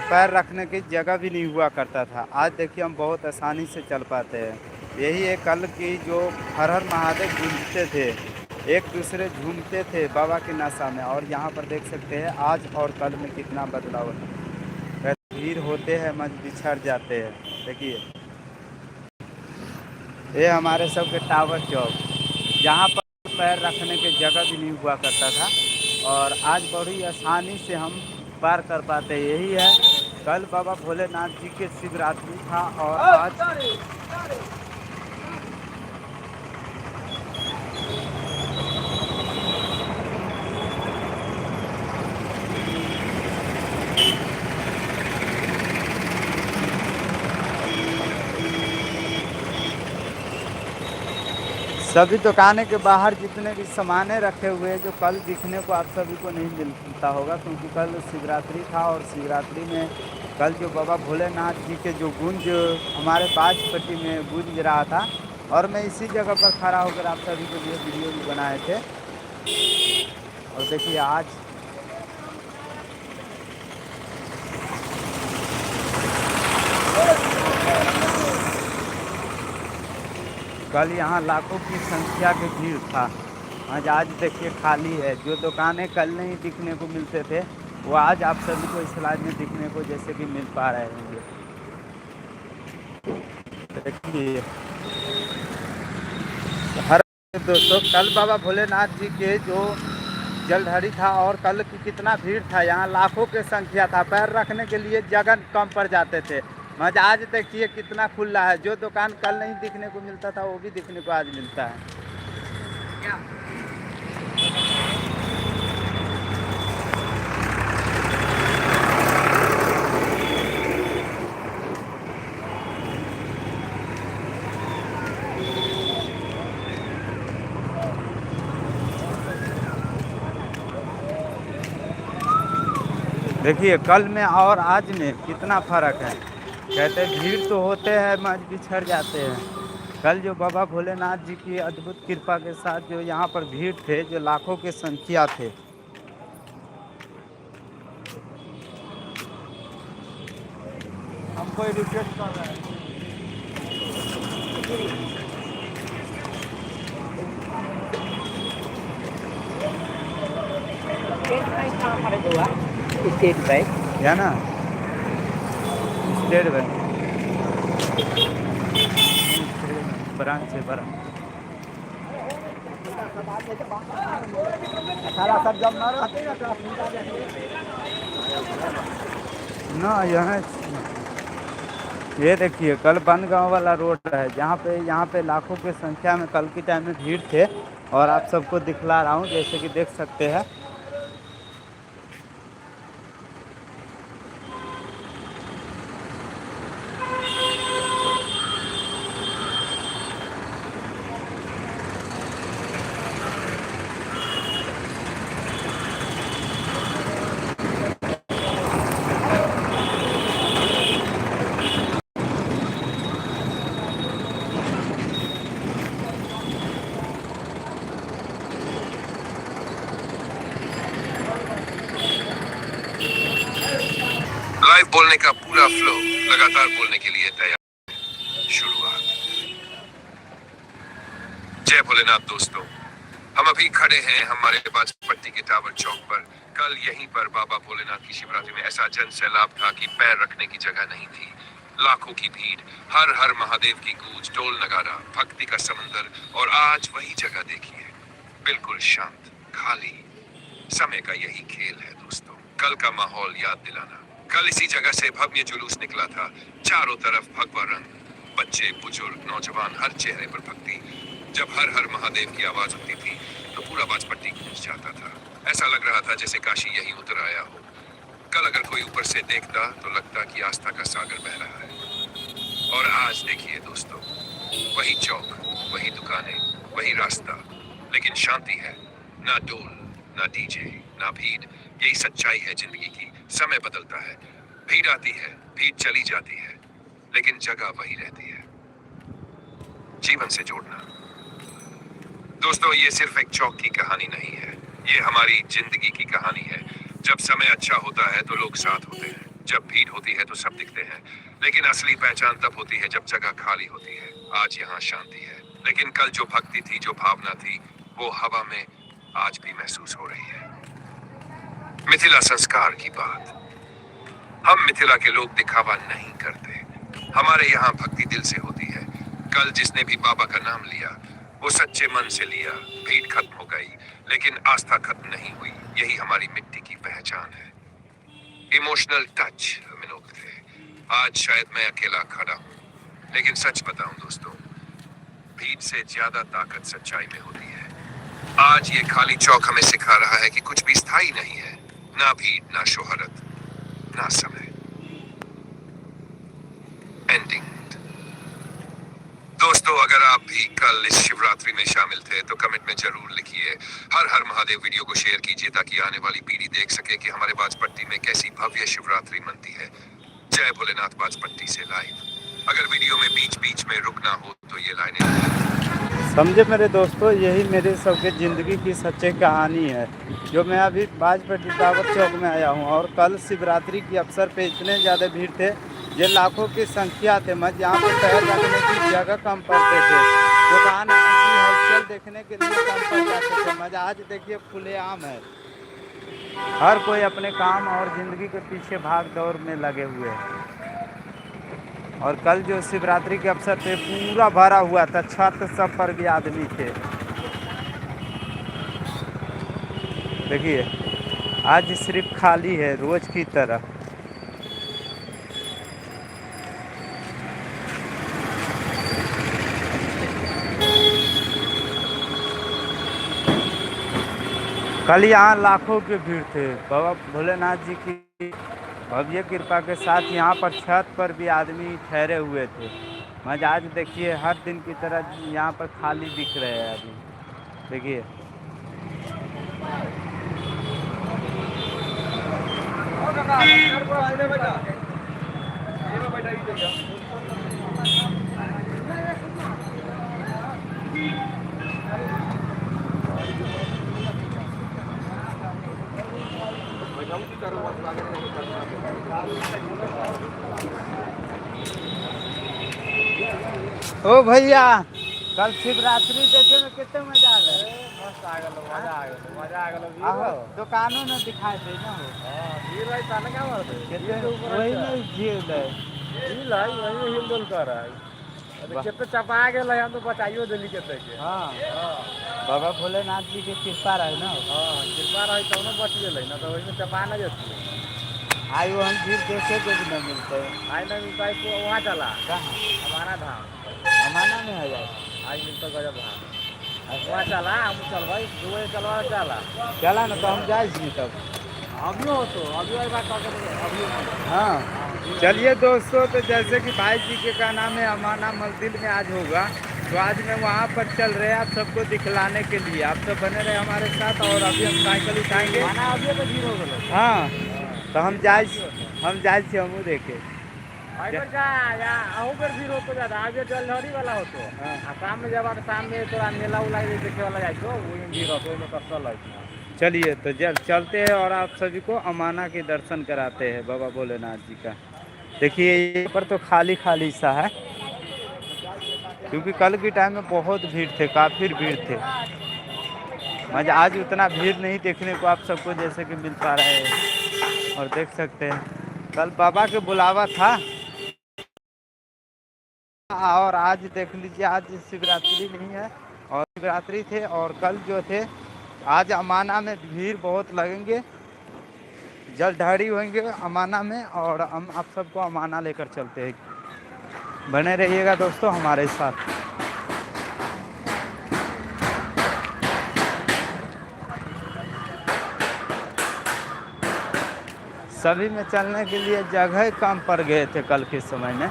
पैर रखने की जगह भी नहीं हुआ करता था। आज देखिए हम बहुत आसानी से चल पाते हैं। यही एक कल की जो हर हर महादेव गूंजते थे, एक दूसरे झूमते थे बाबा की नशा में, और यहाँ पर देख सकते हैं आज और कल में कितना बदलाव है। कहते भीड़ होते हैं मज बिछड़ जाते हैं। देखिए ये हमारे सबके टावर चौक, जहाँ पर पैर रखने की जगह भी नहीं हुआ करता था, और आज बड़ी आसानी से हम पार कर पाते हैं। यही है, कल बाबा भोलेनाथ जी के शिवरात्रि था और आज सभी दुकानें के बाहर जितने भी सामानें रखे हुए हैं जो कल दिखने को आप सभी को नहीं मिलता होगा, क्योंकि कल शिवरात्रि था, और शिवरात्रि में कल जो बाबा भोलेनाथ जी के जो गूंज हमारे बाजपट्टी में गूंज रहा था, और मैं इसी जगह पर खड़ा होकर आप सभी के लिए वीडियो भी बनाए थे। और देखिए आज कल यहाँ लाखों की संख्या की भीड़ था, आज देखिए खाली है। जो दुकानें कल नहीं दिखने को मिलते थे वो आज आप सभी को इस लाइव में दिखने को जैसे कि मिल पा रहे होंगे। देखिए हर दोस्तों, कल बाबा भोलेनाथ जी के जो जलधारी था और कल की कितना भीड़ था, यहाँ लाखों की संख्या था। पैर रखने के लिए जगह कम पड़ जाते थे। मज आज देखिए कितना खुला है। जो दुकान कल नहीं दिखने को मिलता था वो भी दिखने को आज मिलता है। देखिए कल में और आज में कितना फ़र्क है। कहते भीड़ तो होते हैं मज बिछड़ जाते हैं। कल जो बाबा भोलेनाथ जी की अद्भुत कृपा के साथ जो यहाँ पर भीड़ थे, जो लाखों की संख्या थे। हमको रिक्वेस्ट कर रहा है। स्टेट बैंक क्या ना, स्टेट बैंक ब्रांच है बड़ा सारा सब जब ना रहते ना। यहाँ ये देखिए कल बनगांव वाला रोड है, जहाँ पे यहाँ पे लाखों की संख्या में कल के टाइम में भीड़ थे, और आप सबको दिखला रहा हूँ जैसे कि देख सकते हैं। लाइव बोलने का पूरा फ्लो लगातार बोलने के लिए तैयार। शुरुआत। जय भोलेनाथ दोस्तों, हम अभी खड़े हैं हमारे बाजपट्टी के टावर चौक पर। कल यहीं पर बाबा भोलेनाथ की शिवरात्रि में ऐसा जन सैलाब था कि पैर रखने की जगह नहीं थी। लाखों की भीड़, हर हर महादेव की गूंज, ढोल नगारा, भक्ति का समंदर। और आज वही जगह देखिए, बिल्कुल शांत, खाली। समय का यही खेल है दोस्तों। कल का माहौल याद दिलाना। कल इसी जगह से भव्य जुलूस निकला था। चारों तरफ भगवा रंग, बच्चे, बुजुर्ग, नौजवान, हर चेहरे पर भक्ति। जब हर हर महादेव की आवाज होती थी तो पूरा बाजपट्टी गूंज जाता था। ऐसा लग रहा था जैसे काशी यहीं उतर आया हो। कल अगर कोई ऊपर से देखता तो लगता कि आस्था का सागर बह रहा है। और आज देखिए दोस्तों, वही चौक, वही दुकानें, वही रास्ता, लेकिन शांति है। ना डोल, ना डीजे, ना भीड़। यही सच्चाई है जिंदगी की। समय बदलता है, भीड़ आती है, भीड़ चली जाती है, लेकिन जगह वही रहती है। जीवन से जोड़ना। दोस्तों, ये सिर्फ एक चौक की कहानी नहीं है, ये हमारी जिंदगी की कहानी है। जब समय अच्छा होता है तो लोग साथ होते हैं, जब भीड़ होती है तो सब दिखते हैं, लेकिन असली पहचान तब होती है जब जगह खाली होती है। आज यहाँ शांति है, लेकिन कल जो भक्ति थी, जो भावना थी, वो हवा में आज भी महसूस हो रही है। मिथिला संस्कार की बात। हम मिथिला के लोग दिखावा नहीं करते। हमारे यहाँ भक्ति दिल से होती है। कल जिसने भी बाबा का नाम लिया, वो सच्चे मन से लिया। भीड़ खत्म हो गई, लेकिन आस्था खत्म नहीं हुई। यही हमारी मिट्टी की पहचान है। इमोशनल टच हमें लोग थे। आज शायद मैं अकेला खड़ा हूँ, लेकिन सच बताऊं दोस्तों, भीड़ से ज्यादा ताकत सच्चाई में होती है। आज ये खाली चौक हमें सिखा रहा है कि कुछ भी स्थायी नहीं है, ना भीड़, ना शोहरत, ना समय। एंडिंग। दोस्तों, अगर आप भी कल इस शिवरात्रि में शामिल थे तो कमेंट में जरूर लिखिए। हर हर महादेव वीडियो को शेयर कीजिए ताकि आने वाली पीढ़ी देख सके कि हमारे बाजपट्टी में कैसी भव्य शिवरात्रि मनती है। जय भोलेनाथ बाजपट्टी से लाइव। अगर वीडियो में बीच बीच में रुकना हो तो ये लाइनें समझे मेरे दोस्तों, यही मेरे सबके ज़िंदगी की सच्ची कहानी है। जो मैं अभी बाजपट्टी टावर चौक में आया हूँ और कल शिवरात्रि के अवसर पे इतने ज़्यादा भीड़ थे, ये लाखों की संख्या थे। मैं यहाँ पर पैर रखने की जगह कम पड़ते थे, दुकान की हलचल देखने के लिए कम पड़ जाते थे। मजा आज देखिए खुलेआम है। हर कोई अपने काम और ज़िंदगी के पीछे भाग दौड़ में लगे हुए हैं। और कल जो शिवरात्रि के अवसर पे पूरा भरा हुआ था, छत सब पर भी आदमी थे। देखिए आज सिर्फ खाली है, रोज की तरह। कल यहाँ लाखों की भीड़ थे। बाबा भोलेनाथ जी की भव्य कृपा के साथ यहाँ पर छत पर भी आदमी ठहरे हुए थे। मजा आज देखिए हर दिन की तरह यहाँ पर खाली दिख रहे हैं अभी। देखिए ओ भैया, कल शिवरात्रि देखे में कितने मजा आ गए। मस्त आ गलो, मजा आ गलो। आहो दुकानों में दिखाई दे ना हो। हां, भीड़ भाई ताने क्या मारते? कितने वही में भीड़ है। भीड़ है, वही हिलडुल कर रहा है। अरे कितने चपा गेल है, हम तो बचाइयो देली केते के। हाँ बाबा भोलेनाथ जी की कृपा रहे ना। हां, कृपा रही तो न बच गेलै, ना तो वही में चपा न जेती। आयु हम भीड़ देखे को भी नहीं मिलते। आई नहीं मिलता है तो वहाँ चला। कहाँ? हमारा धाम हमारा में है यार। आज मिलता गजब धाम। वहाँ चला, हम चल भाई, दुबई चलवा चला। चला ना तो हम जाए जी तब। अभी हो तो अभी वाली बात अभी। हाँ चलिए दोस्तों, तो जैसे कि भाई जी के का नाम है अमाना मस्जिद में आज होगा, तो आज मैं वहाँ पर चल रहे हैं आप सबको दिखलाने के लिए। आप सब बने रहे हमारे साथ। और अभी हम साइकिल उठाएंगे। अभी तो भीड़ हो गए। हाँ तो हम जाए हमू देखे। भीड़ हो तो ज्यादा आगे जलधरी वाला हो तो। शाम में जब शाम में थोड़ा मेला उला देखे वाला जाए तो वही भीड़ हो तो कसल है। चलिए तो चलते हैं और आप सभी को अमाना के दर्शन कराते हैं बाबा भोलेनाथ जी का। देखिए यहाँ पर तो खाली खाली सा है, क्योंकि कल के टाइम में बहुत भीड़ थे, काफ़ी भीड़ थे। मजा आज उतना भीड़ नहीं देखने को आप सबको जैसे कि मिल पा रहा है। और देख सकते हैं कल बाबा के बुलावा था, और आज देख लीजिए आज शिवरात्रि नहीं है और शिवरात्रि थे। और कल जो थे आज अमाना में भीड़ बहुत लगेंगे, जलधारी होंगे अमाना में। और हम आप सबको अमाना लेकर चलते हैं। बने रहिएगा दोस्तों हमारे साथ। सभी में चलने के लिए जगह कम पड़ गए थे कल के समय में।